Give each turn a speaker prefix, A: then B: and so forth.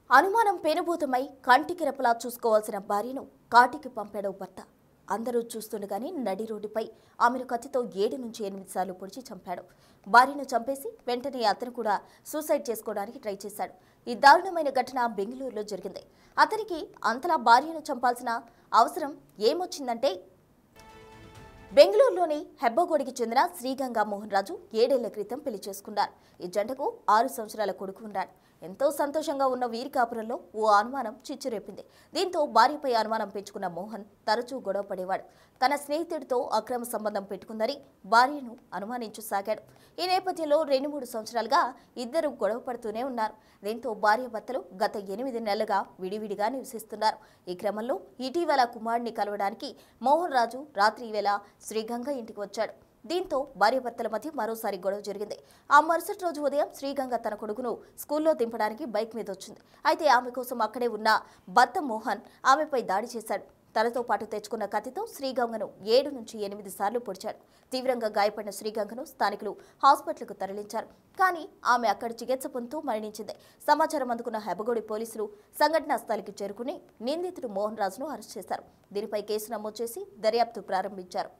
A: అనుమానం పెనుభూతమై కంటికి రెప్పలా చూసుకోవాల్సిన భార్యను కాటికి పంపాడు భర్త. అందరూ చూస్తుండగానే నడి రోడ్డుపై ఆమెను కత్తితో 7 నుంచి 8 సార్లు పొడిచి చంపాడు. భార్యను చంపేసి వెంటనే అతను కూడా సూసైడ్ చేసుకోవడానికి ట్రై చేశాడు. ఈ దారుణమైన ఘటన బెంగళూరులో జరిగింది. అతనికి అంతలా భార్యను చంపాల్సిన అవసరం ఏమొచ్చిందంటే, బెంగళూరులోని హెబ్బగోడికి చెందిన శ్రీగంగా మోహన్ రాజు 7 ఏళ్ల క్రితం పెళ్లి చేసుకున్నారు. ఈ జంటకు 6 సంవత్సరాల కొడుకు ఉన్నాడు. ఎంతో సంతోషంగా ఉన్న వీరి కాపురంలో ఓ అనుమానం చిచ్చురేపింది. దీంతో భార్యపై అనుమానం పెంచుకున్న మోహన్ తరచూ గొడవ పడేవాడు. తన స్నేహితుడితో అక్రమ సంబంధం పెట్టుకుందని భార్యను అనుమానించసాగాడు. ఈ నేపథ్యంలో 2-3 సంవత్సరాలుగా ఇద్దరు గొడవ పడుతూనే ఉన్నారు. దీంతో భార్యాభర్తలు గత 8 నెలలుగా విడివిడిగా నివసిస్తున్నారు. ఈ క్రమంలో ఇటీవల కుమారుడిని కలవడానికి మోహన్ రాజు రాత్రి వేళ శ్రీగంగ ఇంటికి వచ్చాడు. దీంతో భార్యాభర్తల మధ్య మరోసారి గొడవ జరిగింది. ఆ మరుసటి రోజు ఉదయం శ్రీగంగ తన కొడుకును స్కూల్లో దింపడానికి బైక్ మీద వచ్చింది. అయితే ఆమె కోసం అక్కడే ఉన్న భర్త మోహన్ ఆమెపై దాడి చేశాడు. తనతో పాటు తెచ్చుకున్న కత్తితో శ్రీగంగను 7 నుంచి 8 సార్లు పొడిచాడు. తీవ్రంగా గాయపడిన శ్రీగంగను స్థానికులు హాస్పిటల్కు తరలించారు. కానీ ఆమె అక్కడ చికిత్స పొందుతూ మరణించింది. సమాచారం అందుకున్న హెబ్బగోడి పోలీసులు సంఘటనా స్థలికి చేరుకుని నిందితుడు మోహన్ రాజును అరెస్ట్ చేశారు. దీనిపై కేసు నమోదు చేసి దర్యాప్తు ప్రారంభించారు.